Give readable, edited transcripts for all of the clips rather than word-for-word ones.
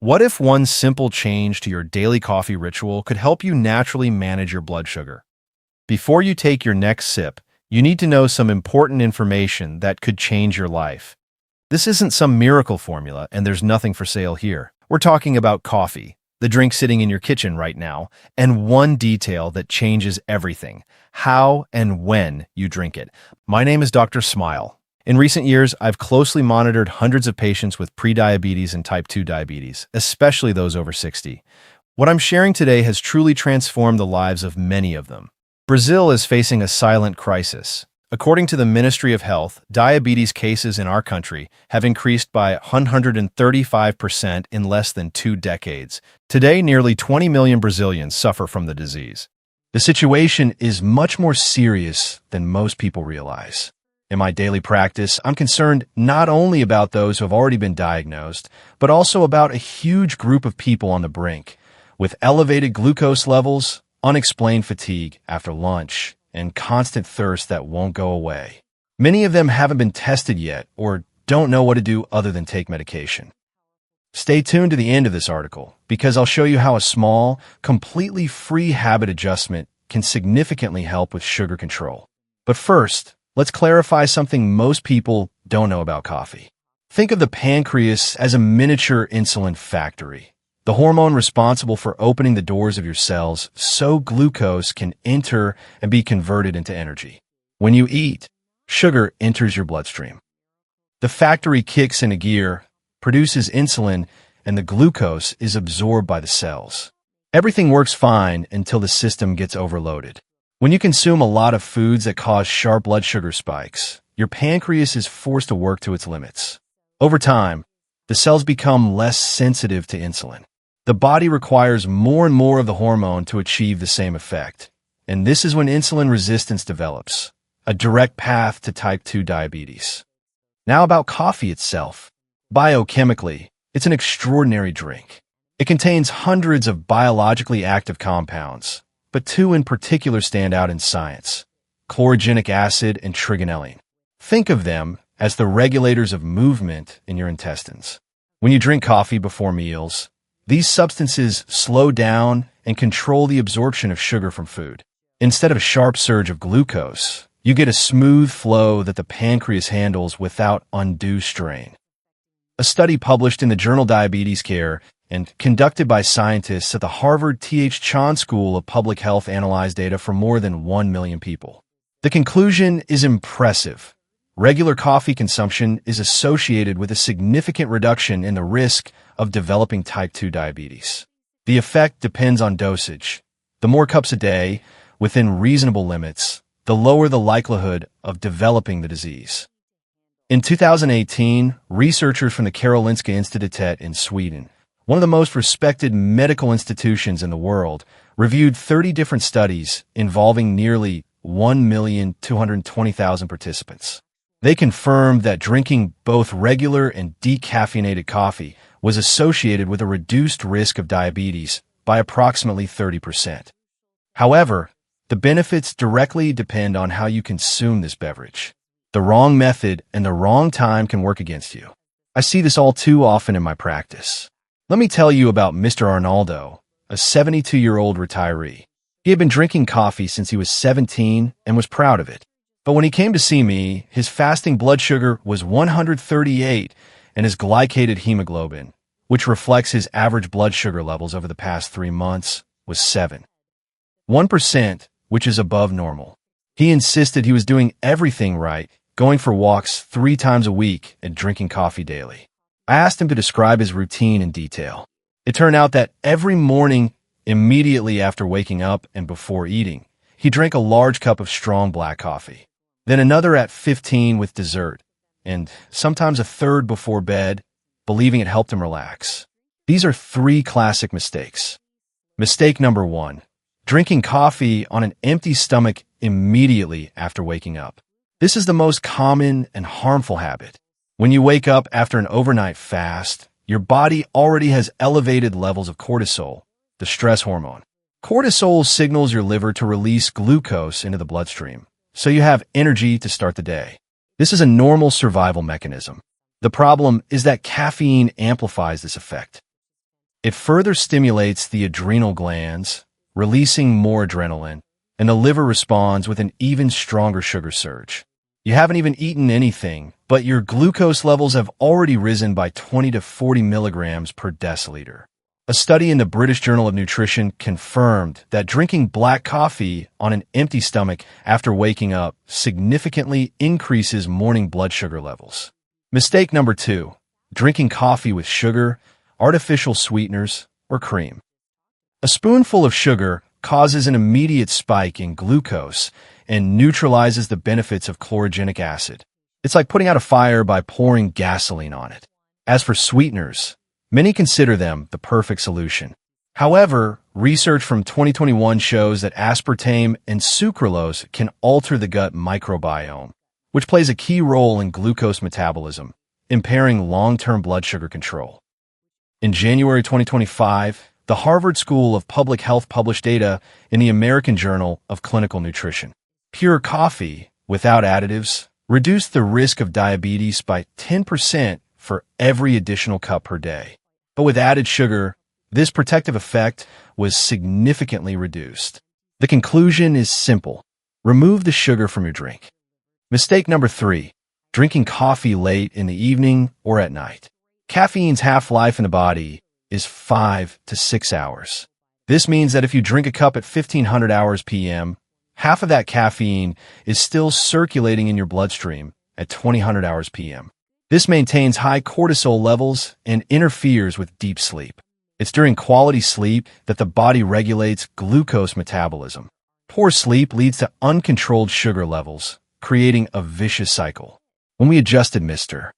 What if one simple change to your daily coffee ritual could help you naturally manage your blood sugar? Before you take your next sip, you need to know some important information that could change your life. This isn't some miracle formula, and there's nothing for sale here. We're talking about coffee, the drink sitting in your kitchen right now, and one detail that changes everything: how and when you drink it. My name is Dr. Smile. In recent years, I've closely monitored hundreds of patients with prediabetes and type 2 diabetes, especially those over 60. What I'm sharing today has truly transformed the lives of many of them. Brazil is facing a silent crisis. According to the Ministry of Health, diabetes cases in our country have increased by 135% in less than 2 decades. Today, nearly 20 million Brazilians suffer from the disease. The situation is much more serious than most people realize. In my daily practice, I'm concerned not only about those who have already been diagnosed, but also about a huge group of people on the brink, with elevated glucose levels, unexplained fatigue after lunch, and constant thirst that won't go away. Many of them haven't been tested yet or don't know what to do other than take medication. Stay tuned to the end of this article, because I'll show you how a small, completely free habit adjustment can significantly help with sugar control. But first, let's clarify something most people don't know about coffee. Think of the pancreas as a miniature insulin factory, the hormone responsible for opening the doors of your cells so glucose can enter and be converted into energy. When you eat, sugar enters your bloodstream. The factory kicks into gear, produces insulin, and the glucose is absorbed by the cells. Everything works fine until the system gets overloaded. When you consume a lot of foods that cause sharp blood sugar spikes, your pancreas is forced to work to its limits. Over time, the cells become less sensitive to insulin. The body requires more and more of the hormone to achieve the same effect. And this is when insulin resistance develops, a direct path to type 2 diabetes. Now about coffee itself. Biochemically, it's an extraordinary drink. It contains hundreds of biologically active compounds, but 2 in particular stand out in science: chlorogenic acid and trigonelline. Think of them as the regulators of movement in your intestines. When you drink coffee before meals, these substances slow down and control the absorption of sugar from food. Instead of a sharp surge of glucose, you get a smooth flow that the pancreas handles without undue strain. A study published in the journal Diabetes Care and conducted by scientists at the Harvard T.H. Chan School of Public Health analyzed data from more than 1 million people. The conclusion is impressive. Regular coffee consumption is associated with a significant reduction in the risk of developing type 2 diabetes. The effect depends on dosage. The more cups a day, within reasonable limits, the lower the likelihood of developing the disease. In 2018, researchers from the Karolinska Institutet in Sweden, one of the most respected medical institutions in the world, reviewed 30 different studies involving nearly 1,220,000 participants. They confirmed that drinking both regular and decaffeinated coffee was associated with a reduced risk of diabetes by approximately 30%. However, the benefits directly depend on how you consume this beverage. The wrong method and the wrong time can work against you. I see this all too often in my practice. Let me tell you about Mr. Arnaldo, a 72-year-old retiree. He had been drinking coffee since he was 17 and was proud of it. But when he came to see me, his fasting blood sugar was 138 and his glycated hemoglobin, which reflects his average blood sugar levels over the past 3 months, was 7. 1%, which is above normal. He insisted he was doing everything right, going for walks 3 times a week and drinking coffee daily. I asked him to describe his routine in detail. It turned out that every morning, immediately after waking up and before eating, he drank a large cup of strong black coffee, then another at 15 with dessert, and sometimes a third before bed, believing it helped him relax. These are 3 classic mistakes. Mistake number 1, drinking coffee on an empty stomach immediately after waking up. This is the most common and harmful habit. When you wake up after an overnight fast, your body already has elevated levels of cortisol, the stress hormone. Cortisol signals your liver to release glucose into the bloodstream, so you have energy to start the day. This is a normal survival mechanism. The problem is that caffeine amplifies this effect. It further stimulates the adrenal glands, releasing more adrenaline, and the liver responds with an even stronger sugar surge. You haven't even eaten anything, but your glucose levels have already risen by 20 to 40 milligrams per deciliter. A study in the British Journal of Nutrition confirmed that drinking black coffee on an empty stomach after waking up significantly increases morning blood sugar levels. Mistake number 2: drinking coffee with sugar, artificial sweeteners, or cream. A spoonful of sugar causes an immediate spike in glucose and neutralizes the benefits of chlorogenic acid. It's like putting out a fire by pouring gasoline on it. As for sweeteners, many consider them the perfect solution. However, research from 2021 shows that aspartame and sucralose can alter the gut microbiome, which plays a key role in glucose metabolism, impairing long-term blood sugar control. In January 2025, the Harvard School of Public Health published data in the American Journal of Clinical Nutrition. Pure coffee, without additives, reduced the risk of diabetes by 10% for every additional cup per day. But with added sugar, this protective effect was significantly reduced. The conclusion is simple: remove the sugar from your drink. Mistake number 3: drinking coffee late in the evening or at night. Caffeine's half-life in the body is 5 to 6 hours. This means that if you drink a cup at 1500 hours p.m., half of that caffeine is still circulating in your bloodstream at 2000 hours p.m. This maintains high cortisol levels and interferes with deep sleep. It's during quality sleep that the body regulates glucose metabolism. Poor sleep leads to uncontrolled sugar levels, creating a vicious cycle. When we adjusted Mr.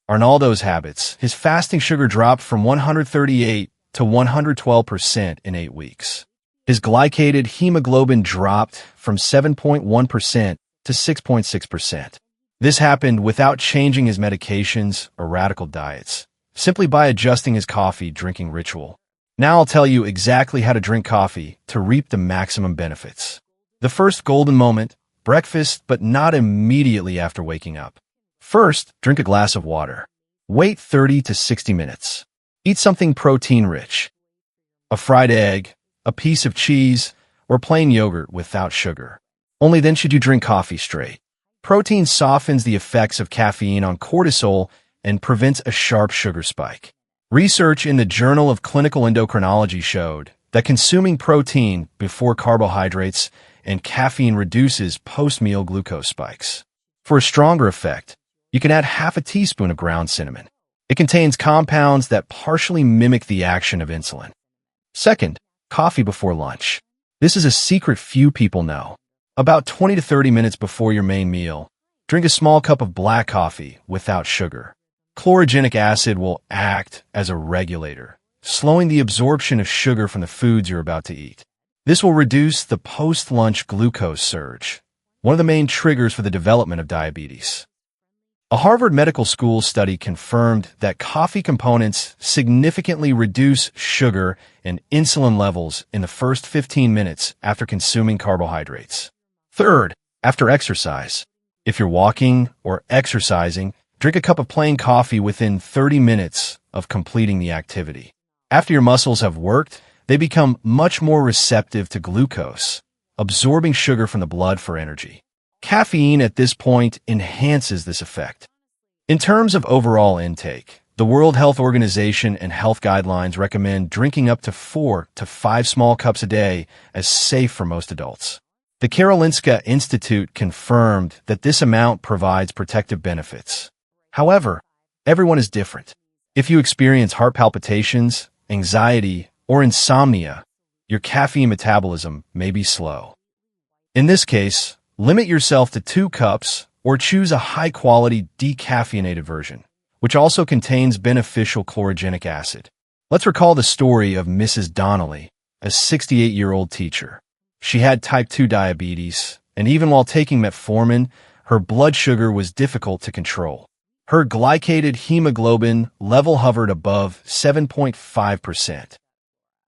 Arnaldo's habits, his fasting sugar dropped from 138 to 112% in 8 weeks. His glycated hemoglobin dropped from 7.1% to 6.6%. This happened without changing his medications or radical diets, simply by adjusting his coffee drinking ritual. Now I'll tell you exactly how to drink coffee to reap the maximum benefits. The first golden moment: breakfast, but not immediately after waking up. First, drink a glass of water. Wait 30 to 60 minutes. Eat something protein-rich: a fried egg, a piece of cheese, or plain yogurt without sugar. Only then should you drink coffee straight. Protein softens the effects of caffeine on cortisol and prevents a sharp sugar spike. Research in the Journal of Clinical Endocrinology showed that consuming protein before carbohydrates and caffeine reduces post-meal glucose spikes. For a stronger effect, you can add half a teaspoon of ground cinnamon. It contains compounds that partially mimic the action of insulin. Second, coffee before lunch. This is a secret few people know. About 20 to 30 minutes before your main meal, drink a small cup of black coffee without sugar. Chlorogenic acid will act as a regulator, slowing the absorption of sugar from the foods you're about to eat. This will reduce the post-lunch glucose surge, one of the main triggers for the development of diabetes. A Harvard Medical School study confirmed that coffee components significantly reduce sugar and insulin levels in the first 15 minutes after consuming carbohydrates. Third, after exercise. If you're walking or exercising, drink a cup of plain coffee within 30 minutes of completing the activity. After your muscles have worked, they become much more receptive to glucose, absorbing sugar from the blood for energy. Caffeine at this point enhances this effect. In terms of overall intake, the World Health Organization and health guidelines recommend drinking up to 4 to 5 small cups a day as safe for most adults. The Karolinska Institute confirmed that this amount provides protective benefits. However, everyone is different. If you experience heart palpitations, anxiety, or insomnia, your caffeine metabolism may be slow. In this case, limit yourself to 2 cups or choose a high-quality decaffeinated version, which also contains beneficial chlorogenic acid. Let's recall the story of Mrs. Donnelly, a 68-year-old teacher. She had type 2 diabetes, and even while taking metformin, her blood sugar was difficult to control. Her glycated hemoglobin level hovered above 7.5%.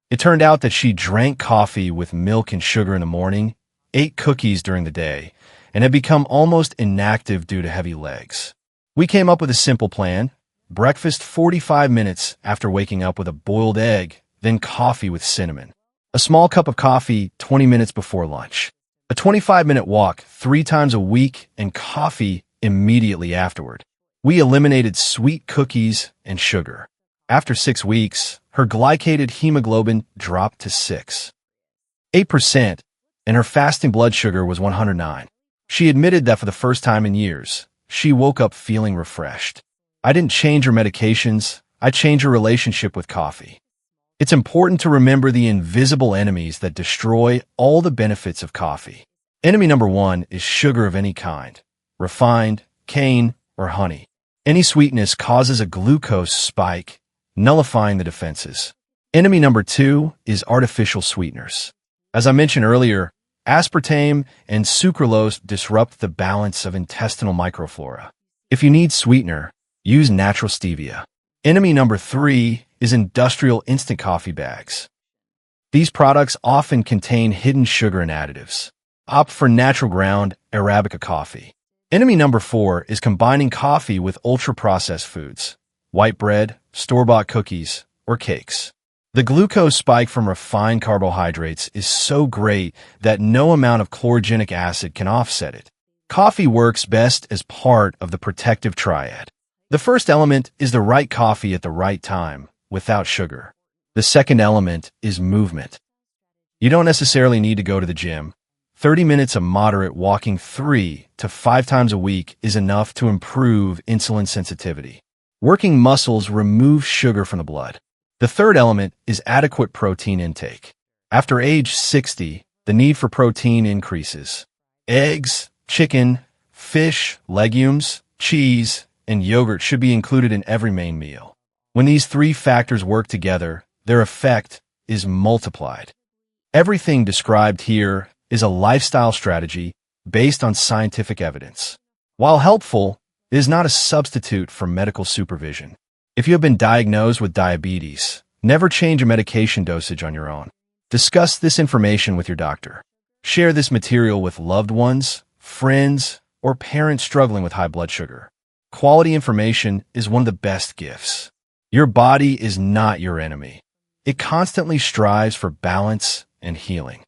It turned out that she drank coffee with milk and sugar in the morning, ate cookies during the day, and had become almost inactive due to heavy legs. We came up with a simple plan: breakfast 45 minutes after waking up with a boiled egg, then coffee with cinnamon. A small cup of coffee 20 minutes before lunch. A 25-minute walk 3 times a week and coffee immediately afterward. We eliminated sweet cookies and sugar. After 6 weeks, her glycated hemoglobin dropped to 6.8%, and her fasting blood sugar was 109. She admitted that for the first time in years, she woke up feeling refreshed. I didn't change her medications, I changed her relationship with coffee. It's important to remember the invisible enemies that destroy all the benefits of coffee. Enemy number 1 is sugar of any kind, refined, cane, or honey. Any sweetness causes a glucose spike, nullifying the defenses. Enemy number 2 is artificial sweeteners. As I mentioned earlier, aspartame and sucralose disrupt the balance of intestinal microflora. If you need sweetener, use natural stevia. Enemy number 3 is industrial instant coffee bags. These products often contain hidden sugar and additives. Opt for natural ground Arabica coffee. Enemy number 4 is combining coffee with ultra-processed foods, white bread, store-bought cookies, or cakes. The glucose spike from refined carbohydrates is so great that no amount of chlorogenic acid can offset it. Coffee works best as part of the protective triad. The first element is the right coffee at the right time, without sugar. The second element is movement. You don't necessarily need to go to the gym. 30 minutes of moderate walking 3 to 5 times a week is enough to improve insulin sensitivity. Working muscles remove sugar from the blood. The third element is adequate protein intake. After age 60, the need for protein increases. Eggs, chicken, fish, legumes, cheese, and yogurt should be included in every main meal. When these 3 factors work together, their effect is multiplied. Everything described here is a lifestyle strategy based on scientific evidence. While helpful, it is not a substitute for medical supervision. If you have been diagnosed with diabetes, never change your medication dosage on your own. Discuss this information with your doctor. Share this material with loved ones, friends, or parents struggling with high blood sugar. Quality information is one of the best gifts. Your body is not your enemy. It constantly strives for balance and healing.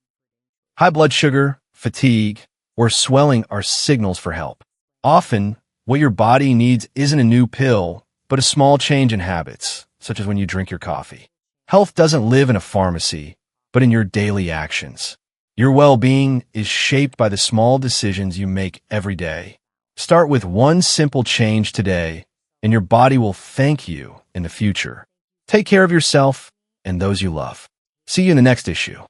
High blood sugar, fatigue, or swelling are signals for help. Often, what your body needs isn't a new pill, but a small change in habits, such as when you drink your coffee. Health doesn't live in a pharmacy, but in your daily actions. Your well-being is shaped by the small decisions you make every day. Start with one simple change today, and your body will thank you in the future. Take care of yourself and those you love. See you in the next issue.